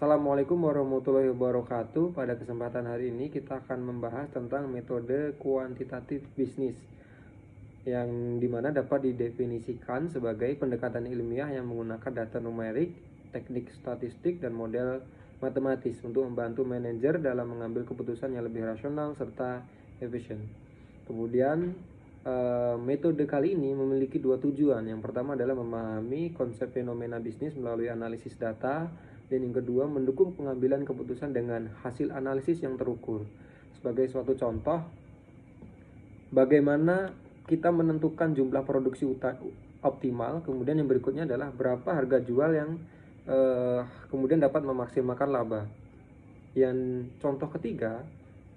Assalamualaikum warahmatullahi wabarakatuh. Pada kesempatan hari ini kita akan membahas tentang metode kuantitatif bisnis yang dimana dapat didefinisikan sebagai pendekatan ilmiah yang menggunakan data numerik, teknik statistik, dan model matematis untuk membantu manajer dalam mengambil keputusan yang lebih rasional serta efisien. Kemudian metode kali ini memiliki dua tujuan. Yang pertama adalah memahami konsep fenomena bisnis melalui analisis data, dan yang kedua mendukung pengambilan keputusan dengan hasil analisis yang terukur. Sebagai suatu contoh, bagaimana kita menentukan jumlah produksi optimal. Kemudian yang berikutnya adalah berapa harga jual yang kemudian dapat memaksimalkan laba. Yang contoh ketiga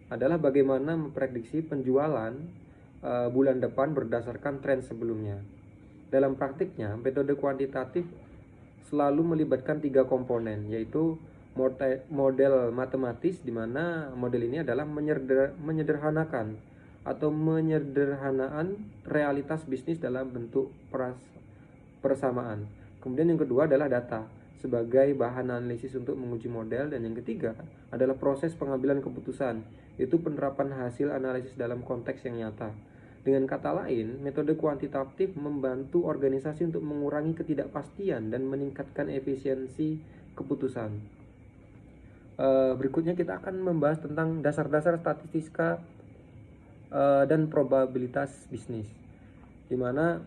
adalah bagaimana memprediksi penjualan bulan depan berdasarkan tren sebelumnya. Dalam praktiknya, metode kuantitatif selalu melibatkan tiga komponen, yaitu model matematis, di mana model ini adalah menyederhanakan realitas bisnis dalam bentuk persamaan. Kemudian yang kedua adalah data sebagai bahan analisis untuk menguji model, dan yang ketiga adalah proses pengambilan keputusan, yaitu penerapan hasil analisis dalam konteks yang nyata. Dengan kata lain, metode kuantitatif membantu organisasi untuk mengurangi ketidakpastian dan meningkatkan efisiensi keputusan. Berikutnya kita akan membahas tentang dasar-dasar statistika dan probabilitas bisnis, di mana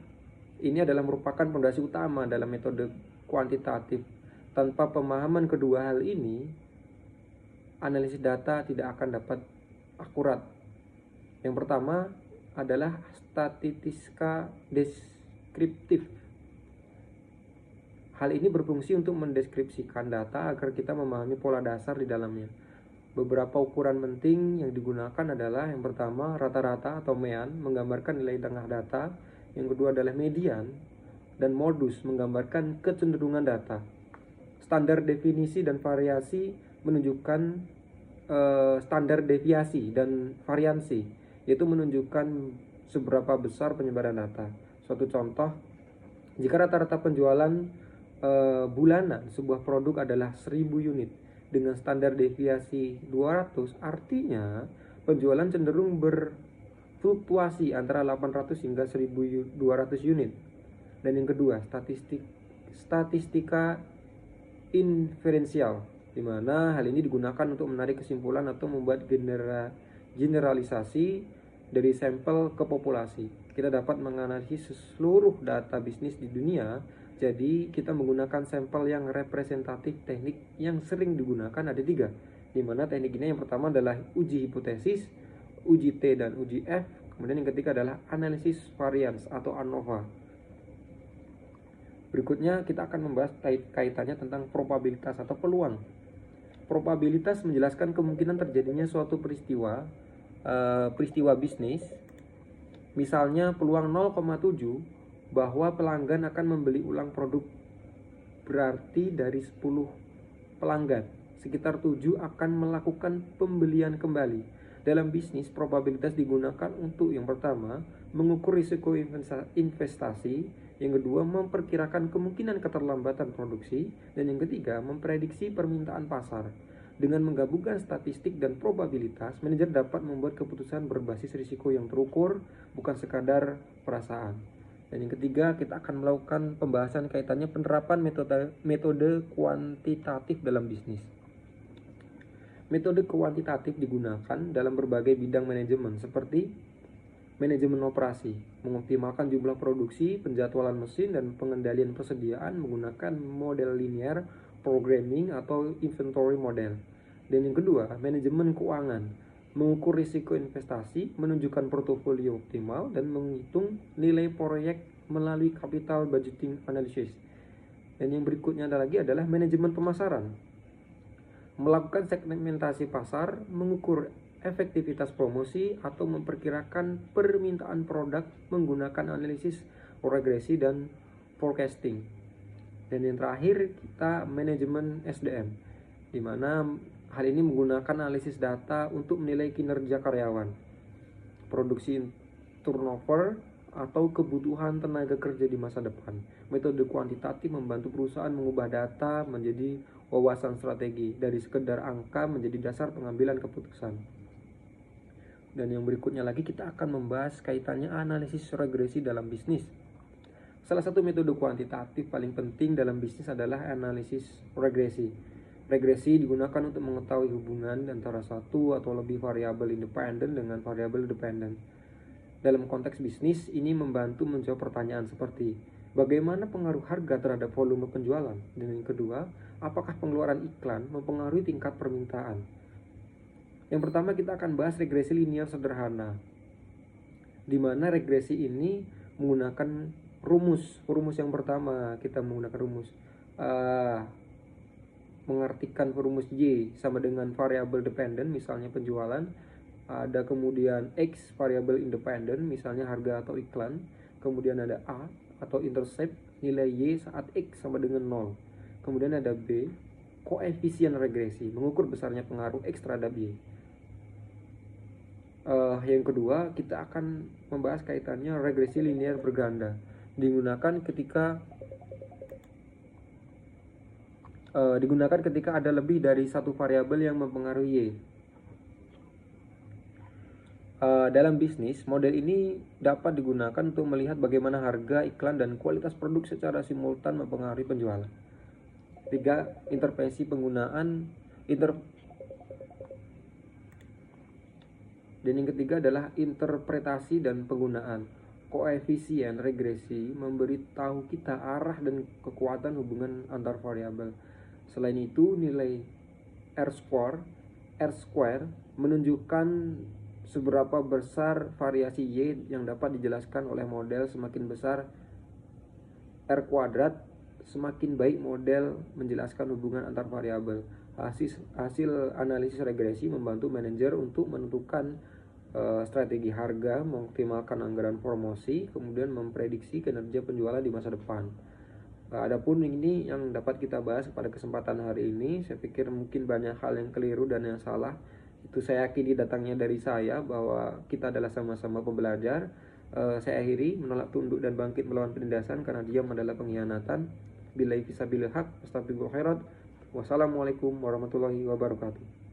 ini adalah merupakan fondasi utama dalam metode kuantitatif. Tanpa pemahaman kedua hal ini, analisis data tidak akan dapat akurat. Yang pertama adalah statistika deskriptif. Hal ini berfungsi untuk mendeskripsikan data agar kita memahami pola dasar di dalamnya. Beberapa ukuran penting yang digunakan adalah yang pertama rata-rata atau mean, menggambarkan nilai tengah data. Yang kedua adalah median, dan modus, menggambarkan kecenderungan data. Standar definisi dan variasi menunjukkan standar deviasi dan variansi, yaitu menunjukkan seberapa besar penyebaran data. Suatu contoh, jika rata-rata penjualan bulanan sebuah produk adalah 1000 unit dengan standar deviasi 200, artinya penjualan cenderung berfluktuasi antara 800 hingga 1200 unit. Dan yang kedua, statistika inferensial, di mana hal ini digunakan untuk menarik kesimpulan atau membuat generalisasi dari sampel ke populasi. Kita dapat menganalisis seluruh data bisnis di dunia, jadi kita menggunakan sampel yang representatif. Teknik yang sering digunakan ada tiga, di mana teknik ini yang pertama adalah uji hipotesis, uji T dan uji F. Kemudian yang ketiga adalah analisis varians atau ANOVA. Berikutnya kita akan membahas kaitannya tentang probabilitas atau peluang. Probabilitas menjelaskan kemungkinan terjadinya suatu peristiwa bisnis. Misalnya peluang 0,7 bahwa pelanggan akan membeli ulang produk, berarti dari 10 pelanggan sekitar 7 akan melakukan pembelian kembali. Dalam bisnis, probabilitas digunakan untuk yang pertama mengukur risiko investasi, yang kedua memperkirakan kemungkinan keterlambatan produksi, dan yang ketiga memprediksi permintaan pasar. Dengan menggabungkan statistik dan probabilitas, manajer dapat membuat keputusan berbasis risiko yang terukur, bukan sekadar perasaan. Dan yang ketiga, kita akan melakukan pembahasan kaitannya penerapan metode kuantitatif dalam bisnis. Metode kuantitatif digunakan dalam berbagai bidang manajemen seperti manajemen operasi, mengoptimalkan jumlah produksi, penjadwalan mesin, dan pengendalian persediaan menggunakan model linear programming atau inventory model. Dan yang kedua, manajemen keuangan, mengukur risiko investasi, menunjukkan portofolio optimal, dan menghitung nilai proyek melalui capital budgeting analysis. Dan yang berikutnya adalah manajemen pemasaran, melakukan segmentasi pasar, mengukur efektivitas promosi, atau memperkirakan permintaan produk menggunakan analisis regresi dan forecasting. Dan yang terakhir, kita manajemen SDM, di mana hal ini menggunakan analisis data untuk menilai kinerja karyawan, produksi turnover, atau kebutuhan tenaga kerja di masa depan. Metode kuantitatif membantu perusahaan mengubah data menjadi wawasan strategi, dari sekedar angka menjadi dasar pengambilan keputusan. Dan yang berikutnya lagi kita akan membahas kaitannya analisis regresi dalam bisnis. Salah satu metode kuantitatif paling penting dalam bisnis adalah analisis regresi. Regresi digunakan untuk mengetahui hubungan antara satu atau lebih variabel independen dengan variabel dependen. Dalam konteks bisnis, ini membantu menjawab pertanyaan seperti bagaimana pengaruh harga terhadap volume penjualan? Dan yang kedua, apakah pengeluaran iklan mempengaruhi tingkat permintaan? Yang pertama kita akan bahas regresi linear sederhana, di mana regresi ini menggunakan rumus yang pertama kita menggunakan rumus mengartikan rumus Y sama dengan variabel dependen, misalnya penjualan. Ada kemudian X variabel independen, misalnya harga atau iklan. Kemudian ada A atau intercept, nilai Y saat X sama dengan 0. Kemudian ada B, koefisien regresi, mengukur besarnya pengaruh X terhadap Y. Yang kedua kita akan membahas kaitannya regresi linear berganda, digunakan ketika ada lebih dari satu variabel yang mempengaruhi Y. Dalam bisnis, model ini dapat digunakan untuk melihat bagaimana harga, iklan, dan kualitas produk secara simultan mempengaruhi penjualan. 3. Intervensi penggunaan dan yang ketiga adalah interpretasi dan penggunaan. Koefisien regresi memberitahu kita arah dan kekuatan hubungan antar variabel. Selain itu, nilai R-square menunjukkan seberapa besar variasi Y yang dapat dijelaskan oleh model. Semakin besar R kuadrat, semakin baik model menjelaskan hubungan antar variabel. Hasil analisis regresi membantu manajer untuk menentukan strategi harga, mengoptimalkan anggaran promosi, kemudian memprediksi kinerja penjualan di masa depan. Adapun ini yang dapat kita bahas pada kesempatan hari ini. Saya pikir mungkin banyak hal yang keliru dan yang salah. Itu saya yakini datangnya dari saya, bahwa kita adalah sama-sama pembelajar. Saya akhiri, menolak tunduk dan bangkit melawan penindasan, karena diam adalah pengkhianatan. Billahi fisabilil haq, astagfirullah khairat. Wassalamualaikum warahmatullahi wabarakatuh.